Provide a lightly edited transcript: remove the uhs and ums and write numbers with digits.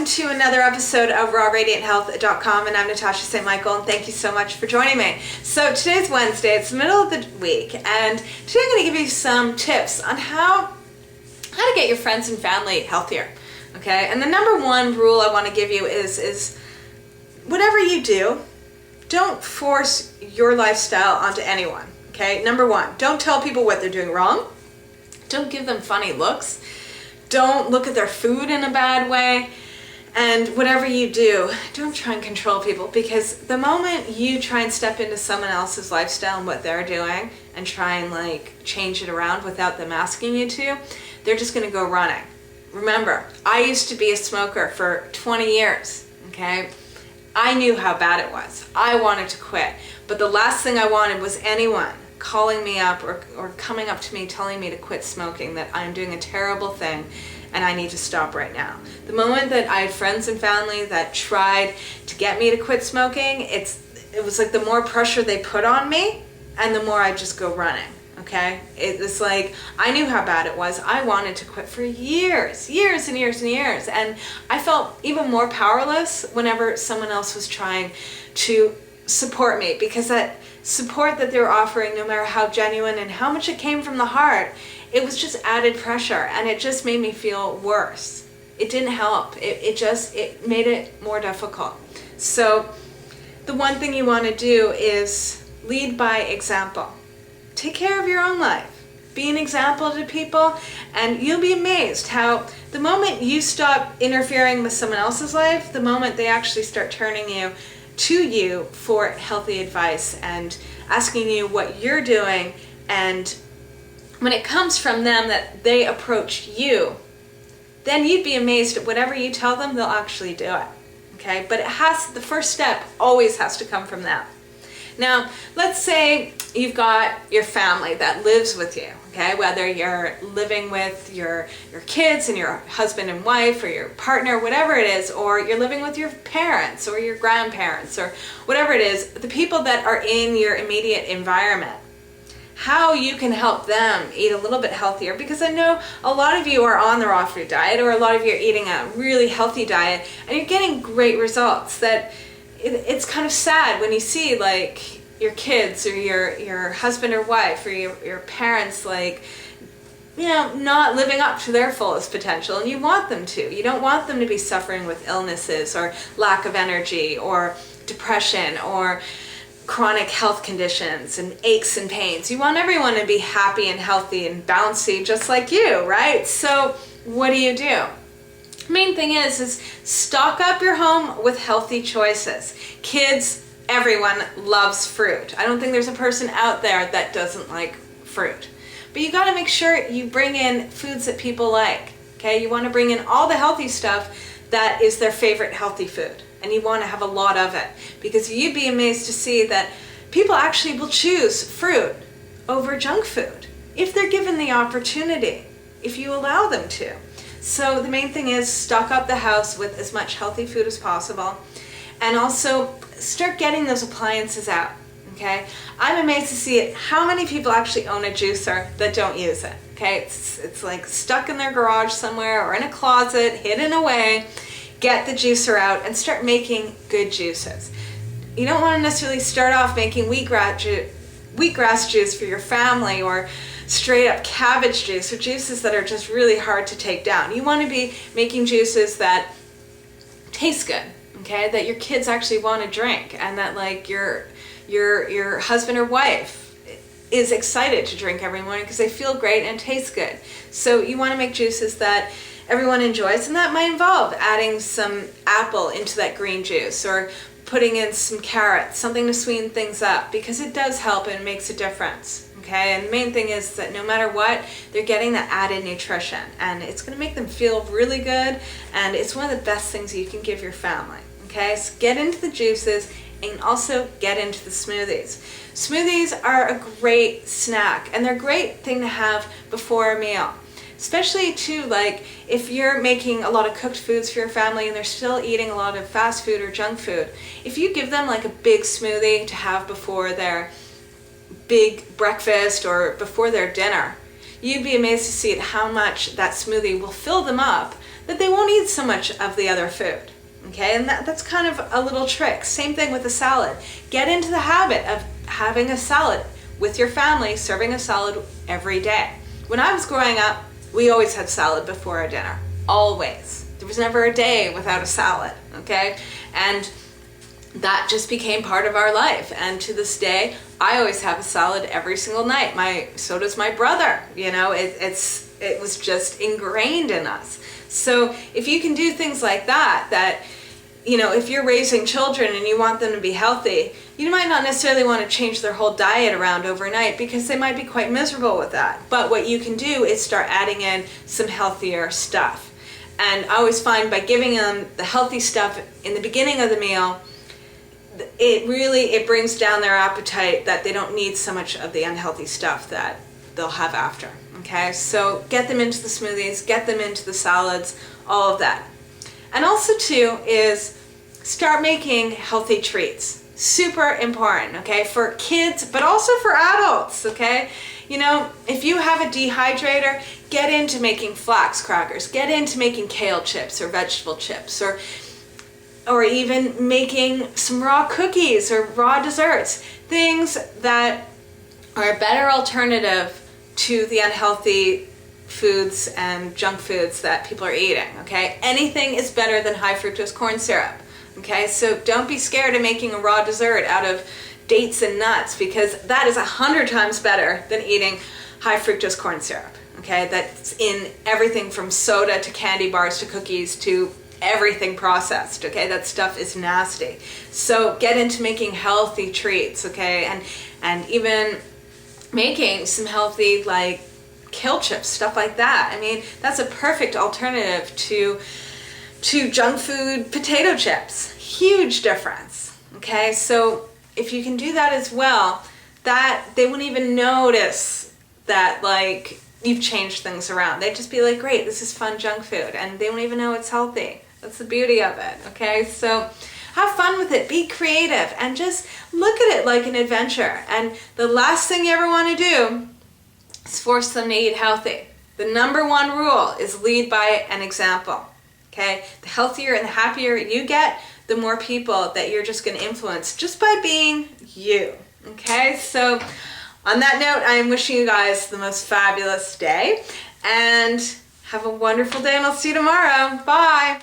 to another episode of rawradianthealth.com, and I'm Natasha St. Michael, and thank you so much for joining me. So today's Wednesday, it's the middle of the week, and today I'm going to give you some tips on how to get your friends and family healthier, okay? And the number one rule I want to give you is whatever you do, don't force your lifestyle onto anyone, okay? Number one, don't tell people what they're doing wrong. Don't give them funny looks. Don't look at their food in a bad way. And whatever you do, don't try and control people, because the moment you try and step into someone else's lifestyle and what they're doing and try and change it around without them asking you to, they're just going to go running. Remember, I used to be a smoker for 20 years, okay? I knew how bad it was. I wanted to quit, but the last thing I wanted was anyone calling me up or coming up to me telling me to quit smoking, that I'm doing a terrible thing and I need to stop right now. The moment that I had friends and family that tried to get me to quit smoking, it was like the more pressure they put on me and the more I just go running, okay? It was like, I knew how bad it was. I wanted to quit for years and years, and I felt even more powerless whenever someone else was trying to support me, because that support that they were offering, no matter how genuine and how much it came from the heart, it was just added pressure, and it just made me feel worse. It didn't help. It made it more difficult. So the one thing you want to do is lead by example. Take care of your own life. Be an example to people, and you'll be amazed how the moment you stop interfering with someone else's life, the moment they actually start turning to you for healthy advice and asking you what you're doing, and when it comes from them that they approach you, then you'd be amazed at whatever you tell them, they'll actually do it, okay? But the first step always has to come from them. Now, let's say you've got your family that lives with you, okay? Whether you're living with your kids and your husband and wife, or your partner, whatever it is, or you're living with your parents or your grandparents, or whatever it is, the people that are in your immediate environment, how you can help them eat a little bit healthier. Because I know a lot of you are on the raw food diet, or a lot of you are eating a really healthy diet, and you're getting great results. That it's kind of sad when you see your kids or your husband or wife or your parents not living up to their fullest potential, and you want them to. You don't want them to be suffering with illnesses or lack of energy or depression or chronic health conditions and aches and pains. You want everyone to be happy and healthy and bouncy just like you, right? So what do? Main thing is stock up your home with healthy choices. Kids, everyone loves fruit. I don't think there's a person out there that doesn't like fruit. But you gotta make sure you bring in foods that people like, okay? You wanna bring in all the healthy stuff that is their favorite healthy food. And you wanna have a lot of it, because you'd be amazed to see that people actually will choose fruit over junk food if they're given the opportunity, if you allow them to. So the main thing is stock up the house with as much healthy food as possible, and also start getting those appliances out, okay? I'm amazed to see how many people actually own a juicer that don't use it, okay? It's like stuck in their garage somewhere or in a closet, hidden away. Get the juicer out and start making good juices. You don't want to necessarily start off making wheatgrass juice for your family, or straight up cabbage juice, or juices that are just really hard to take down. You want to be making juices that taste good, okay? That your kids actually want to drink, and that your husband or wife is excited to drink every morning because they feel great and taste good. So you want to make juices that everyone enjoys, and that might involve adding some apple into that green juice, or putting in some carrots, something to sweeten things up, because it does help and makes a difference, okay? And the main thing is that no matter what, they're getting that added nutrition, and it's going to make them feel really good, and it's one of the best things you can give your family, okay? So get into the juices, and also get into the smoothies. Smoothies are a great snack, and they're a great thing to have before a meal. Especially too, if you're making a lot of cooked foods for your family and they're still eating a lot of fast food or junk food, if you give them a big smoothie to have before their big breakfast or before their dinner, you'd be amazed to see how much that smoothie will fill them up, that they won't eat so much of the other food. Okay, and that's kind of a little trick. Same thing with a salad. Get into the habit of having a salad with your family, serving a salad every day. When I was growing up, we always had salad before our dinner. Always. There was never a day without a salad, okay? And that just became part of our life. And to this day, I always have a salad every single night. So does my brother. You know, it was just ingrained in us. So if you can do things like that, you know, if you're raising children and you want them to be healthy, you might not necessarily want to change their whole diet around overnight because they might be quite miserable with that. But what you can do is start adding in some healthier stuff. And I always find by giving them the healthy stuff in the beginning of the meal, it brings down their appetite, that they don't need so much of the unhealthy stuff that they'll have after. Okay, so get them into the smoothies, get them into the salads, all of that. And also too is start making healthy treats. Super important, okay, for kids, but also for adults, okay? You know, if you have a dehydrator, get into making flax crackers, get into making kale chips or vegetable chips, or even making some raw cookies or raw desserts, things that are a better alternative to the unhealthy foods and junk foods that people are eating, okay? Anything is better than high fructose corn syrup, okay? So don't be scared of making a raw dessert out of dates and nuts, because that is 100 times better than eating high fructose corn syrup, okay? That's in everything from soda to candy bars to cookies to everything processed, okay? That stuff is nasty. So get into making healthy treats, okay? And even making some healthy, like, kale chips, stuff like that. I mean, that's a perfect alternative to junk food potato chips. Huge difference, okay? So if you can do that as well, that they wouldn't even notice that, like, you've changed things around. They'd just be like, great, this is fun junk food, and they won't even know it's healthy. That's the beauty of it, okay? So have fun with it, be creative, and just look at it like an adventure. And the last thing you ever want to do is force them to eat healthy. The number one rule is lead by an example, okay? The healthier and the happier you get, the more people that you're just going to influence just by being you, okay? So on that note, I am wishing you guys the most fabulous day, and have a wonderful day, and I'll see you tomorrow. Bye.